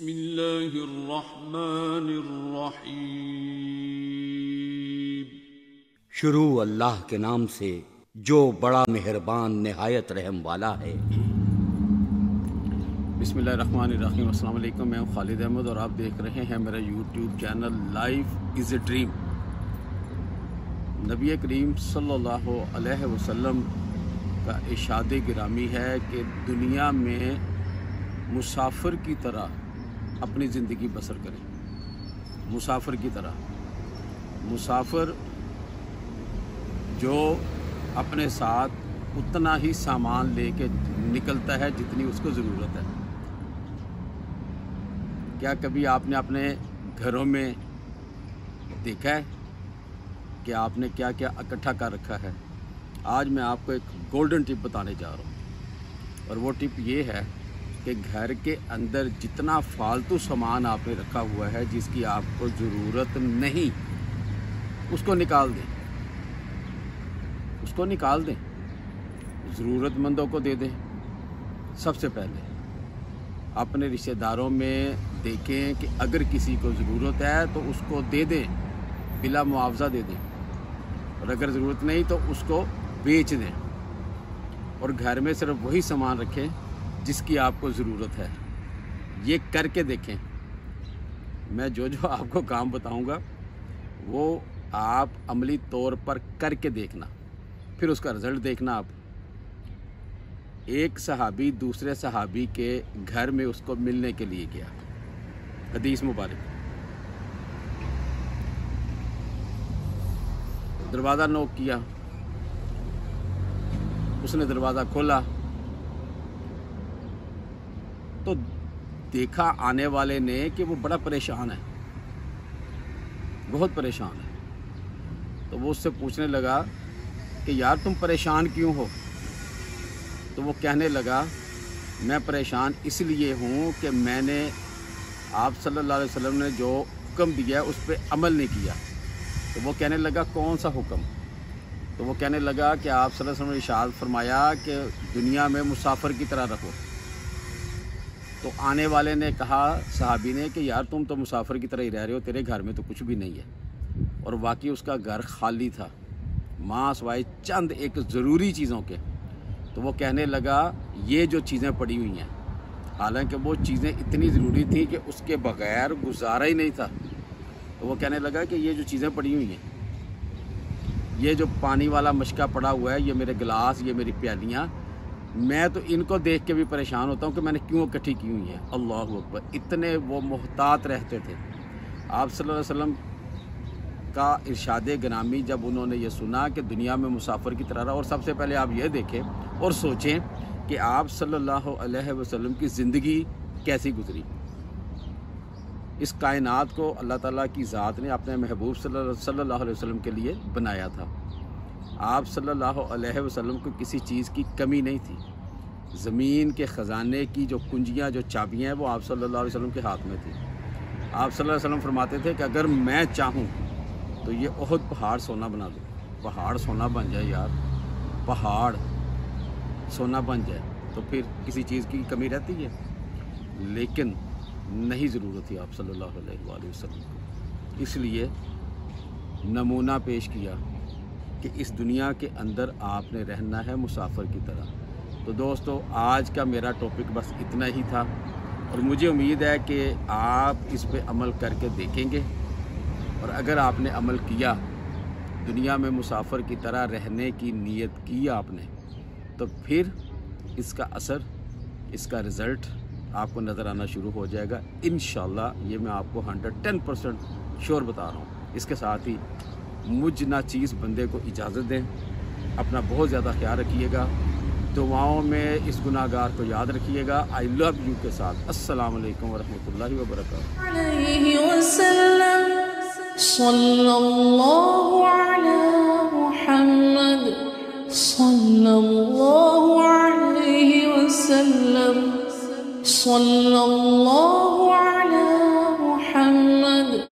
بسم اللہ الرحمن الرحیم۔ شروع اللہ کے نام سے جو بڑا مہربان نہایت رحم والا ہے۔ بسم اللہ الرحمن الرحیم۔ السلام علیکم، میں ہوں خالد احمد اور آپ دیکھ رہے ہیں میرا YouTube channel life is a dream. نبی کریم صلی اللہ علیہ وسلم کا ارشاد گرامی ہے کہ دنیا میں مسافر کی طرح اپنی زندگی بسر کریں۔ مسافر کی طرح، مسافر جو اپنے ساتھ اتنا ہی سامان لے کے نکلتا ہے جتنی اس کو ضرورت ہے۔ کیا کبھی آپ نے اپنے گھروں میں دیکھا ہے کہ آپ نے کیا کیا اکٹھا کر رکھا ہے؟ آج میں آپ کو ایک گولڈن ٹپ بتانے جا رہا ہوں، اور وہ ٹپ یہ ہے کہ گھر کے اندر جتنا فالتو سامان آپ نے رکھا ہوا ہے جس کی آپ کو ضرورت نہیں، اس کو نکال دیں۔ اس کو نکال دیں، ضرورت مندوں کو دے دیں۔ سب سے پہلے اپنے رشتہ داروں میں دیکھیں کہ اگر کسی کو ضرورت ہے تو اس کو دے دیں، بلا معاوضہ دے دیں، اور اگر ضرورت نہیں تو اس کو بیچ دیں، اور گھر میں صرف وہی سامان رکھیں جس کی آپ کو ضرورت ہے۔ یہ کر کے دیکھیں۔ میں جو آپ کو کام بتاؤں گا وہ آپ عملی طور پر کر کے دیکھنا، پھر اس کا رزلٹ دیکھنا۔ آپ ایک صحابی دوسرے صحابی کے گھر میں اس کو ملنے کے لیے گیا، حدیث مبارک۔ دروازہ نوک کیا، اس نے دروازہ کھولا تو دیکھا آنے والے نے کہ وہ بڑا پریشان ہے، بہت پریشان ہے۔ تو وہ اس سے پوچھنے لگا کہ یار تم پریشان کیوں ہو؟ تو وہ کہنے لگا میں پریشان اس لیے ہوں کہ میں نے آپ صلی اللہ علیہ وسلم نے جو حکم دیا ہے اس پہ عمل نہیں کیا۔ تو وہ کہنے لگا کون سا حکم؟ تو وہ کہنے لگا کہ آپ صلی اللہ علیہ وسلم نے ارشاد فرمایا کہ دنیا میں مسافر کی طرح رہو۔ تو آنے والے نے کہا، صحابی نے، کہ یار تم تو مسافر کی طرح ہی رہ رہے ہو، تیرے گھر میں تو کچھ بھی نہیں ہے۔ اور واقعی اس کا گھر خالی تھا، ماں سوائے چند ایک ضروری چیزوں کے۔ تو وہ کہنے لگا یہ جو چیزیں پڑی ہوئی ہیں، حالانکہ وہ چیزیں اتنی ضروری تھیں کہ اس کے بغیر گزارا ہی نہیں تھا۔ تو وہ کہنے لگا کہ یہ جو چیزیں پڑی ہوئی ہیں، یہ جو پانی والا مشکا پڑا ہوا ہے، یہ میرے گلاس، یہ میری پیالیاں، میں تو ان کو دیکھ کے بھی پریشان ہوتا ہوں کہ میں نے کیوں اکٹھی کی ہوئی ہیں۔ اللہ اکبر! اتنے وہ محتاط رہتے تھے۔ آپ صلی اللہ علیہ وسلم کا ارشاد گرامی جب انہوں نے یہ سنا کہ دنیا میں مسافر کی طرح رہا، اور سب سے پہلے آپ یہ دیکھیں اور سوچیں کہ آپ صلی اللہ علیہ وسلم کی زندگی کیسی گزری۔ اس کائنات کو اللہ تعالیٰ کی ذات نے اپنے محبوب صلی اللہ علیہ وسلم کے لیے بنایا تھا۔ آپ صلی اللہ علیہ وسلم کو کسی چیز کی کمی نہیں تھی۔ زمین کے خزانے کی جو کنجیاں، جو چابیاں ہیں، وہ آپ صلی اللہ علیہ وسلم کے ہاتھ میں تھی۔ آپ صلی اللہ علیہ وسلم فرماتے تھے کہ اگر میں چاہوں تو یہ احد پہاڑ سونا بنا دوں۔ پہاڑ سونا بن جائے یار، پہاڑ سونا بن جائے تو پھر کسی چیز کی کمی رہتی ہے؟ لیکن نہیں ضرورت تھی آپ صلی اللہ علیہ وآلہ وسلم کو۔ اس لیے نمونہ پیش کیا کہ اس دنیا کے اندر آپ نے رہنا ہے مسافر کی طرح۔ تو دوستو، آج کا میرا ٹاپک بس اتنا ہی تھا، اور مجھے امید ہے کہ آپ اس پہ عمل کر کے دیکھیں گے، اور اگر آپ نے عمل کیا، دنیا میں مسافر کی طرح رہنے کی نیت کی آپ نے، تو پھر اس کا اثر، اس کا رزلٹ آپ کو نظر آنا شروع ہو جائے گا انشاءاللہ۔ یہ میں آپ کو 110% شور بتا رہا ہوں۔ اس کے ساتھ ہی مجھ ناچیز بندے کو اجازت دیں، اپنا بہت زیادہ خیال رکھیے گا، دعاؤں میں اس گناہ گار کو یاد رکھیے گا۔ آئی لو یو کے ساتھ السلام علیکم ورحمۃ اللہ وبرکاتہ۔ علیہ وسلم صلی اللہ علی محمد صلی اللہ علیہ وسلم صلی